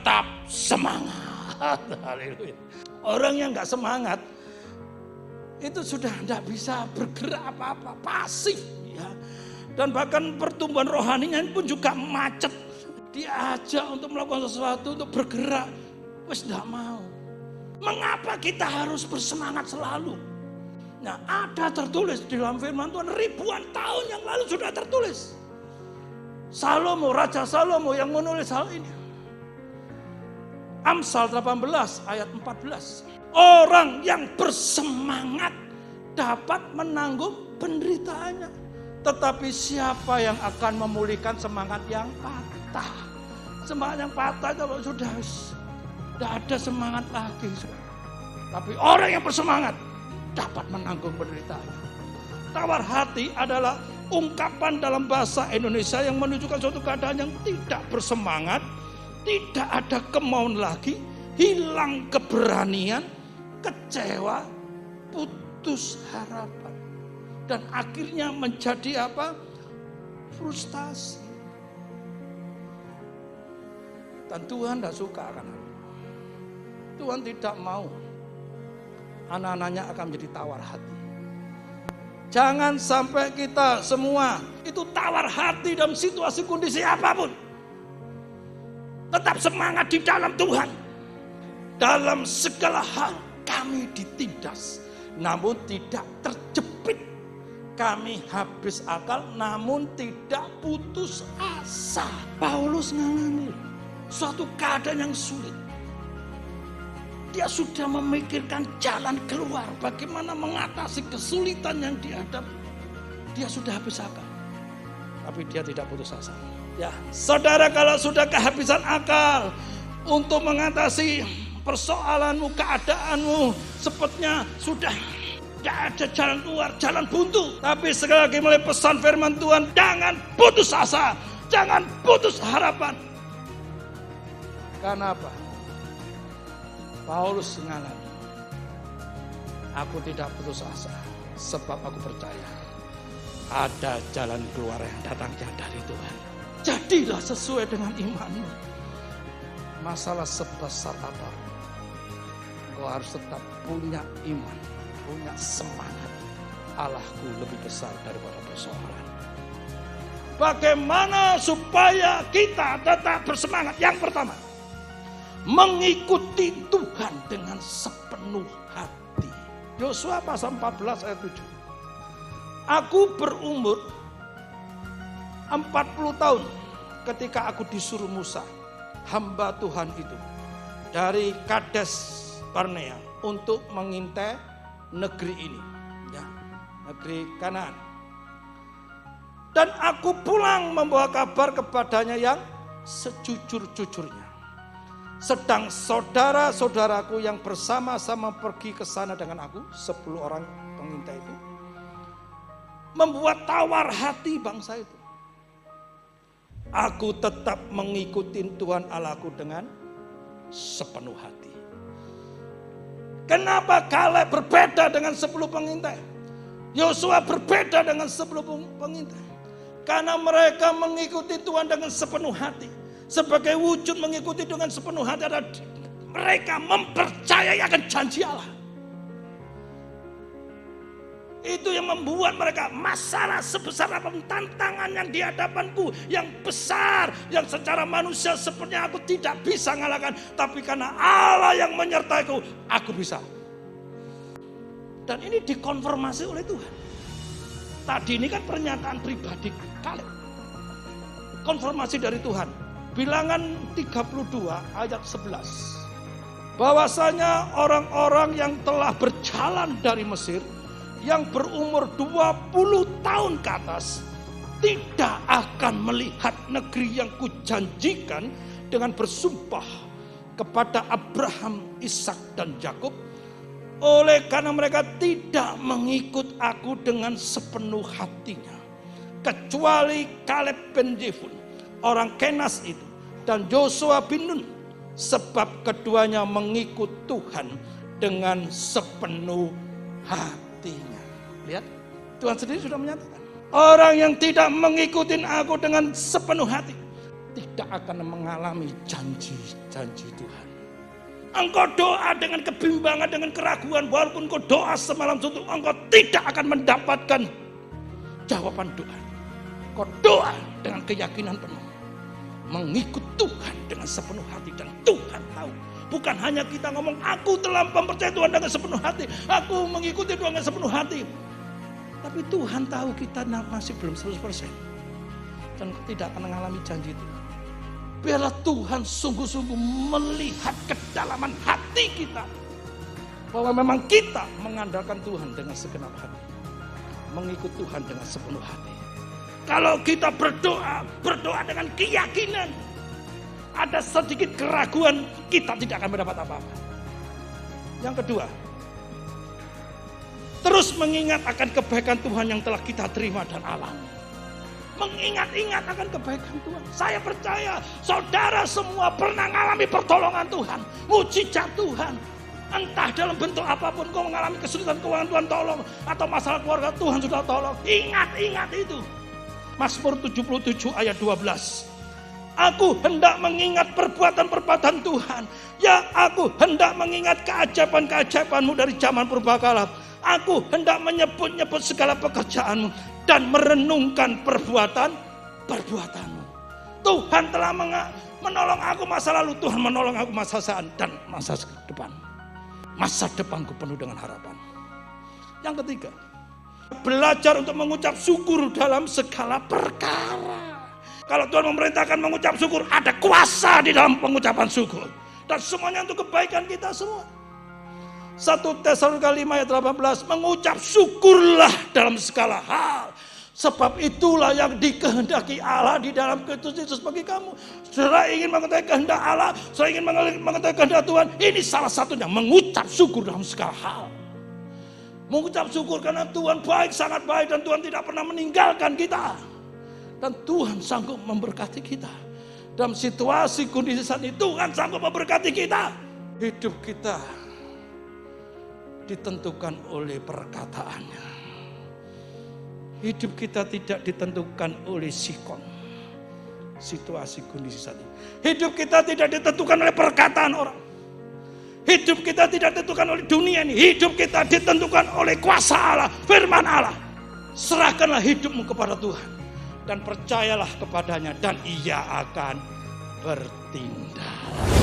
tetap semangat. Haleluya. Orang yang nggak semangat itu sudah tidak bisa bergerak apa-apa, pasif ya. Dan bahkan pertumbuhan rohaninya pun juga macet. Diajak untuk melakukan sesuatu, untuk bergerak, wis tidak mau. Mengapa kita harus bersemangat selalu? Nah, ada tertulis di dalam firman Tuhan ribuan tahun yang lalu sudah tertulis. Salomo, Raja Salomo yang menulis hal ini. Amsal 18 ayat 14. Orang yang bersemangat dapat menanggung penderitaannya. Tetapi siapa yang akan memulihkan semangat yang patah? Semangat yang patah kalau sudah tidak ada semangat lagi. Tapi orang yang bersemangat dapat menanggung penderitaan. Tawar hati adalah ungkapan dalam bahasa Indonesia yang menunjukkan suatu keadaan yang tidak bersemangat, tidak ada kemauan lagi, hilang keberanian, kecewa, putus harapan. Dan akhirnya menjadi apa? Frustasi. Dan Tuhan tidak suka kan? Tuhan tidak mau anak-anaknya akan menjadi tawar hati. Jangan sampai kita semua itu tawar hati dalam situasi kondisi apapun. Tetap semangat di dalam Tuhan. Dalam segala hal kami ditindas, namun tidak terjepit. Kami habis akal, namun tidak putus asa. Paulus mengalami suatu keadaan yang sulit. Dia sudah memikirkan jalan keluar, bagaimana mengatasi kesulitan yang dihadapi. Dia sudah habis akal, tapi dia tidak putus asa. Ya, saudara, kalau sudah kehabisan akal untuk mengatasi persoalanmu, keadaanmu, sepertinya sudah tidak ada jalan keluar, jalan buntu. Tapi sekali lagi mulai pesan firman Tuhan, jangan putus asa, jangan putus harapan. Karena apa? Paulus mengalami, aku tidak putus asa, sebab aku percaya ada jalan keluar yang datangnya dari Tuhan. Jadilah sesuai dengan imanmu. Masalah sebesar apa, kau harus tetap punya iman, punya semangat. Allahku lebih besar daripada persoalan. Bagaimana supaya kita tetap bersemangat? Yang pertama, mengikuti Tuhan dengan sepenuh hati. Yosua pasal 14 ayat 7. Aku berumur 40 tahun ketika aku disuruh Musa, hamba Tuhan itu, dari Kades Barnea untuk mengintai negeri ini, ya, negeri Kanaan. Dan aku pulang membawa kabar kepadanya yang sejujur-jujurnya. Sedang saudara-saudaraku yang bersama-sama pergi ke sana dengan aku, 10 orang pengintai itu, membuat tawar hati bangsa itu. Aku tetap mengikuti Tuhan Allahku dengan sepenuh hati. Kenapa Kaleb berbeda dengan 10 pengintai? Yosua berbeda dengan 10 pengintai. Karena mereka mengikuti Tuhan dengan sepenuh hati. Sebagai wujud mengikuti dengan sepenuh hati adalah mereka mempercayai akan janji Allah. Itu yang membuat mereka, masalah sebesar apapun, tantangan yang di hadapanku yang besar, yang secara manusia sepertinya aku tidak bisa mengalahkan, tapi karena Allah yang menyertaiku, aku bisa. Dan ini dikonfirmasi oleh Tuhan. Tadi ini kan pernyataan pribadi Kaleb, konfirmasi dari Tuhan. Bilangan 32 ayat 11. Bahwasanya orang-orang yang telah berjalan dari Mesir, yang berumur 20 tahun ke atas, tidak akan melihat negeri yang kujanjikan dengan bersumpah kepada Abraham, Ishak dan Yakub. Oleh karena mereka tidak mengikut aku dengan sepenuh hatinya, kecuali Kaleb bin Jefun, orang Kenas itu, dan Yosua bin Nun, sebab keduanya mengikut Tuhan dengan sepenuh hatinya. Lihat, Tuhan sendiri sudah menyatakan, orang yang tidak mengikuti aku dengan sepenuh hati tidak akan mengalami janji-janji Tuhan. Engkau doa dengan kebimbangan, dengan keraguan, walaupun engkau doa semalam suntuk, engkau tidak akan mendapatkan jawaban doa. Engkau doa dengan keyakinan penuh, mengikut Tuhan dengan sepenuh hati, dan Tuhan tahu. Bukan hanya kita ngomong, aku telah mempercayai Tuhan dengan sepenuh hati, aku mengikuti Tuhan dengan sepenuh hati. Tapi Tuhan tahu kita masih belum 100%. Dan tidak akan mengalami janji itu. Biarlah Tuhan sungguh-sungguh melihat kedalaman hati kita. Bahwa memang kita mengandalkan Tuhan dengan segenap hati. Mengikut Tuhan dengan sepenuh hati. Kalau kita berdoa dengan keyakinan, ada sedikit keraguan, kita tidak akan mendapat apa-apa. Yang kedua, terus mengingat akan kebaikan Tuhan yang telah kita terima dan alami. Mengingat-ingat akan kebaikan Tuhan. Saya percaya saudara semua pernah mengalami pertolongan Tuhan, mujizat Tuhan. Entah dalam bentuk apapun kau mengalami kesulitan keuangan, Tuhan tolong. Atau masalah keluarga, Tuhan sudah tolong. Ingat itu. Mazmur 77 ayat 12. Aku hendak mengingat perbuatan-perbuatan Tuhan. Ya, aku hendak mengingat keajaiban-keajaiban-Mu dari zaman purbakala. Aku hendak menyebut-nyebut segala pekerjaan-Mu dan merenungkan perbuatan-perbuatan-Mu. Tuhan telah menolong aku masa lalu, Tuhan menolong aku masa saat dan masa depan. Masa depanku penuh dengan harapan. Yang ketiga, belajar untuk mengucap syukur dalam segala perkara. Kalau Tuhan memerintahkan mengucap syukur, ada kuasa di dalam pengucapan syukur. Dan semuanya untuk kebaikan kita semua. 1 Tesalonika 5 ayat 18, mengucap syukurlah dalam segala hal. Sebab itulah yang dikehendaki Allah di dalam Kristus Yesus bagi kamu. Saudara ingin mengetahui kehendak Allah, saudara ingin mengetahui kehendak Tuhan, ini salah satunya, mengucap syukur dalam segala hal. Mengucap syukur karena Tuhan baik, sangat baik, dan Tuhan tidak pernah meninggalkan kita. Dan Tuhan sanggup memberkati kita. Dalam situasi kondisi saat ini, Tuhan sanggup memberkati kita. Hidup kita ditentukan oleh perkataannya. Hidup kita tidak ditentukan oleh sikon, situasi kondisi saat ini. Hidup kita tidak ditentukan oleh perkataan orang. Hidup kita tidak ditentukan oleh dunia ini. Hidup kita ditentukan oleh kuasa Allah, firman Allah. Serahkanlah hidupmu kepada Tuhan dan percayalah kepadanya, dan Ia akan bertindak.